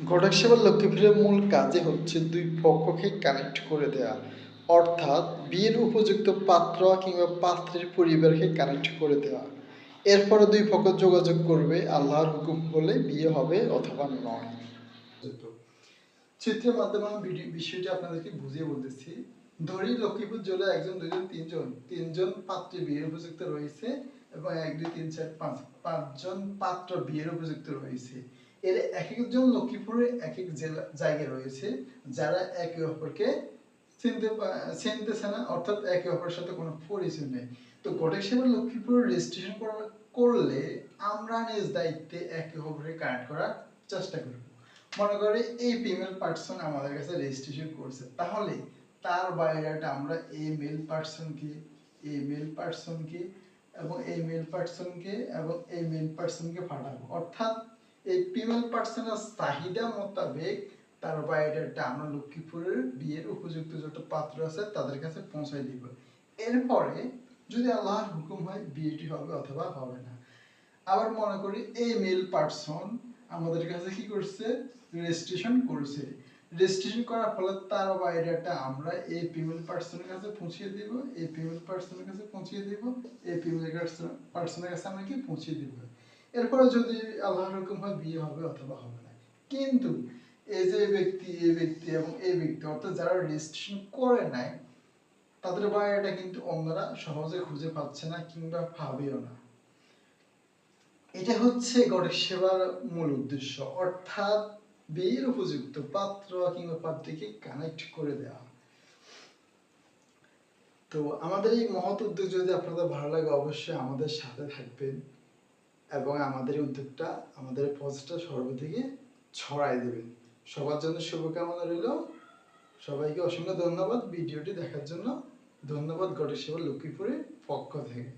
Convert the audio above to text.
ঘটক সেবার লক্ষ্মীপুরের মূল কাজই হচ্ছে দুই পক্ষকে কানেক্ট করে দেওয়া, অর্থাৎ বিয়ের উপযুক্ত পাত্র কিংবা পাত্রের পরিবারকে কানেক্ট করে দেওয়া। এরপরে দুই পক্ষ যোগাযোগ করবে, আল্লাহর হুকুম হলে বিয়ে হবে অথবা নয়। চিত্রের মাধ্যমে আমি বিষয়টি আপনাদেরকে বুঝিয়ে বলতেছি। ধরি লক্ষ্মীপুর জেলায় একজন, দুইজন, তিনজন পাত্রী বিয়ের উপযুক্ত রয়েছে এবং 1 2 3 4 5 পাঁচজন পাত্র বিয়ের উপযুক্ত রয়েছে। এর এক একজন লক্ষ্মীপুরে এক এক জায়গায় রয়েছে যারা একে অপরকে চিনতেছে না, অর্থাৎ একে অপরের সাথে কোনো পরিচয় নেই। তো ঘটক সেবা লক্ষ্মীপুরে রেজিস্ট্রেশন করলে আমরা নিজ দায়িত্বে একে অপরকে কানেক্ট করার চেষ্টা করব। মনে করি এই ফিমেল পার্সন আমাদের কাছে রেজিস্ট্রেশন করছে, তাহলে তার বায়োডাটা আমরা এই মেল পার্সনকে, এই মেল পার্সনকে এবং এই মেল পার্সনকে এবং এই মেল পার্সনকে পাঠাবো, অর্থাৎ এই ফিমেল পার্সনের চাহিদা মোতাবেক তার বায়োডাটা আমরা লক্ষ্মীপুরের বিয়ের উপযুক্ত যত পাত্র আছে তাদের কাছে পৌঁছায় দিব। এরপরে যদি আল্লাহর হুকুম হয় বিয়েটি হবে অথবা হবে না। আবার মনে করি এই মেল পার্সন আমাদের কাছে কি করছে, রেজিস্ট্রেশন করেছে। রেজিস্ট্রেশন করার ফলে তার বায়োডাটা আমরা এই ফিমেল পার্সনের কাছে পৌঁছিয়ে দিব, এই ফিমেল পার্সনের কাছে পৌঁছিয়ে দিব, এই ফিমেল পার্সনের কাছে আমরা কি পৌঁছিয়ে দিব। এরপরে যদি আল্লাহর হুকুম হয় বিয়ে হবে অথবা হবে না। কিন্তু এই যে ব্যক্তি, এই ব্যক্তি এবং এই ব্যক্তি, অর্থাৎ যারা রেজিস্ট্রেশন করে নাই তাদের বায়োডাটা কিন্তু অন্যরা সহজে খুঁজে পাচ্ছে না কিংবা পাবেও না। এটা হচ্ছে ঘটক সেবার মূল উদ্দেশ্য, অর্থাৎ বিয়ের উপযুক্ত পাত্র কিংবা পাত্রীকে কানেক্ট করে দেওয়া। তো আমাদের এই মহৎ উদ্যোগ যদি আপনাদের ভালো লাগে অবশ্যই আমাদের সাথে থাকবেন এবং আমাদের উদ্যোগটা, আমাদের পোস্টটা সর্বদিকে ছড়াই দেবেন। সবার জন্য শুভকামনা রইল। সবাইকে অসংখ্য ধন্যবাদ ভিডিওটি দেখার জন্য। ধন্যবাদ ঘটক সেবা লক্ষ্মীপুরের পক্ষ থেকে।